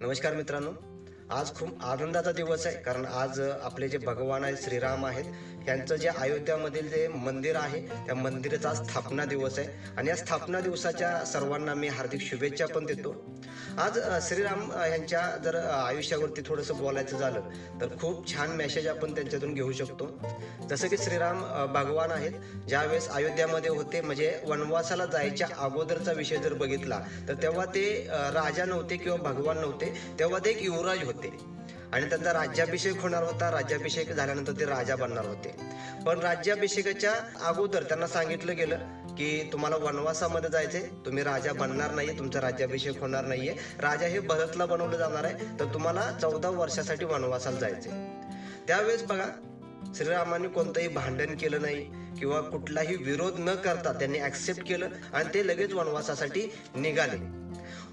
नमस्कार मित्रांनो, आज खूप आनंदाचा दिवस आहे. कारण आज आपले जे भगवान आहेत श्रीराम आहेत, यांचं जे अयोध्यामधील जे मंदिर आहे त्या मंदिराचा स्थापना दिवस आहे. आणि या स्थापना दिवसाच्या सर्वांना मी हार्दिक शुभेच्छा पण देतो. आज श्रीराम यांच्या जर आयुष्यावरती थोडंसं बोलायचं झालं तर खूप छान मेसेज आपण त्यांच्यातून घेऊ शकतो. जसं की श्रीराम भगवान आहेत, ज्यावेळेस अयोध्यामध्ये होते म्हणजे वनवासाला जायच्या अगोदरचा विषय जर बघितला तर तेव्हा ते राजा नव्हते किंवा भगवान नव्हते, तेव्हा ते एक युवराज होते आणि त्यांचा राज्याभिषेक होणार होता. राज्याभिषेक झाल्यानंतर ते राजा बनणार होते. पण राज्याभिषेकाच्या अगोदर त्यांना सांगितलं गेलं की तुम्हाला वनवासामध्ये जायचंय, तुम्ही राजा बनणार नाहीये, तुमचा राज्याभिषेक होणार नाहीये, राजा हे भरतला बनवलं जाणार आहे, तर तुम्हाला 14 वर्षासाठी वनवासाला जायचंय. त्यावेळेस बघा, श्रीरामांनी कोणतंही भांडण केलं नाही किंवा कुठलाही विरोध न करता त्यांनी ऍक्सेप्ट केलं आणि ते लगेच वनवासासाठी निघाले.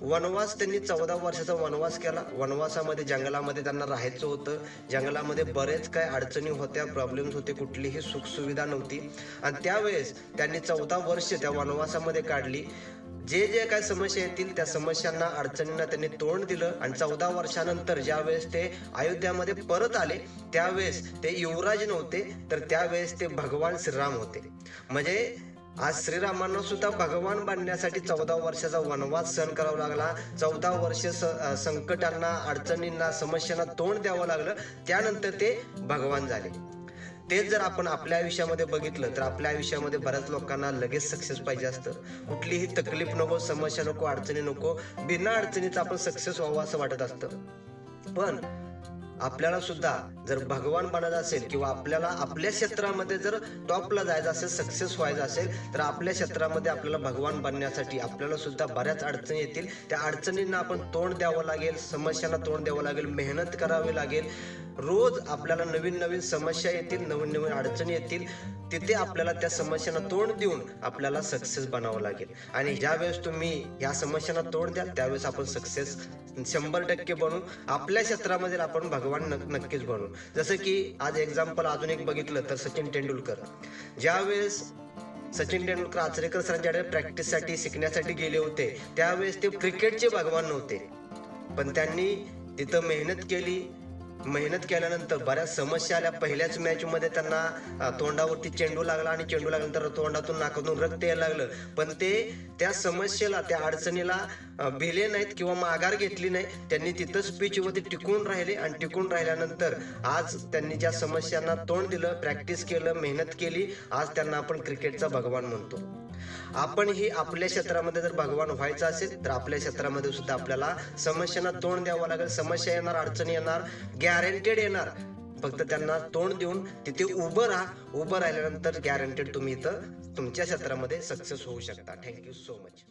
वनवास त्यांनी 14 वर्षाचा वनवास केला. वनवासामध्ये जंगलामध्ये त्यांना राहायचं होतं. जंगलामध्ये बरेच काय अडचणी होत्या, प्रॉब्लेम्स होते, कुठलीही सुखसुविधा नव्हती. आणि त्यावेळेस त्यांनी 14 वर्ष त्या वनवासामध्ये काढली. जे जे काय समस्या येतील त्या समस्यांना, अडचणींना त्यांनी तोंड दिलं आणि 14 वर्षानंतर ज्यावेळेस ते अयोध्यामध्ये परत आले त्यावेळेस ते युवराज नव्हते, तर त्यावेळेस ते भगवान श्रीराम होते. म्हणजे आज श्रीरामांना सुद्धा भगवान बनण्यासाठी 14 वर्षाचा वनवास सहन करावा लागला. 14 वर्ष संकटांना, अडचणींना, समस्यांना तोंड द्यावं लागलं. त्यानंतर ते भगवान झाले. तेच जर आपण आपल्या आयुष्यामध्ये बघितलं तर आपल्या आयुष्यामध्ये बऱ्याच लोकांना लगेच सक्सेस पाहिजे असतं. कुठलीही तकलीफ नको, समस्या नको, अडचणी नको, बिना अडचणीचं आपण सक्सेस व्हावं असं वाटत असतं. पण आपल्याला सुद्धा जर भगवान बनायचं असेल किंवा आपल्याला आपल्या क्षेत्रामध्ये जर टॉपला जायचं असेल, सक्सेस व्हायचं असेल, तर आपल्या क्षेत्रामध्ये आपल्याला भगवान बनण्यासाठी आपल्याला सुद्धा बऱ्याच अडचणी येतील. त्या अडचणींना आपण तोंड द्यावं लागेल, समस्यांना तोंड द्यावं लागेल, मेहनत करावी लागेल. रोज आपल्याला नवीन नवीन समस्या येतील, नवीन नवीन अडचणी येतील. तिथे आपल्याला त्या समस्यांना तोंड देऊन आपल्याला सक्सेस बनावं लागेल. आणि ज्यावेळेस तुम्ही या समस्यांना तोंड द्याल त्यावेळेस आपण सक्सेस 100% बनू. आपल्या क्षेत्रामध्ये आपण भगवान नक्कीच बनू. जसं की आज एक्झाम्पल अजून एक बघितलं तर सचिन तेंडुलकर. ज्यावेळेस सचिन तेंडुलकर आचरेकर सरांच्याकडे प्रॅक्टिससाठी, शिकण्यासाठी गेले होते त्यावेळेस ते क्रिकेटचे भगवान नव्हते. पण त्यांनी तिथं मेहनत केली. मेहनत केल्यानंतर बऱ्याच समस्या आल्या. पहिल्याच मॅच मध्ये त्यांना तोंडावरती चेंडू लागला आणि चेंडू लागल्यानंतर तोंडातून, नाकातून रक्त यायला लागलं. पण ते त्या समस्येला, त्या अडचणीला भिले नाहीत किंवा माघार घेतली नाही. त्यांनी तिथंच पिचवरती टिकून राहिले आणि टिकून राहिल्यानंतर आज त्यांनी ज्या समस्यांना तोंड दिलं, प्रॅक्टिस केलं, मेहनत केली, आज त्यांना आपण क्रिकेटचा भगवान म्हणतो. आपणही आपल्या क्षेत्रामध्ये जर भगवान व्हायचं असेल तर आपल्या क्षेत्रामध्ये सुद्धा आपल्याला समस्यांना तोंड द्यावं लागेल. समस्या येणार, अडचणी येणार, गॅरंटेड येणार. फक्त त्यांना तोंड देऊन तिथे उभं राहा. उभं राहिल्यानंतर गॅरंटेड तुम्ही इथं तुमच्या क्षेत्रामध्ये सक्सेस होऊ शकता. Thank you so much.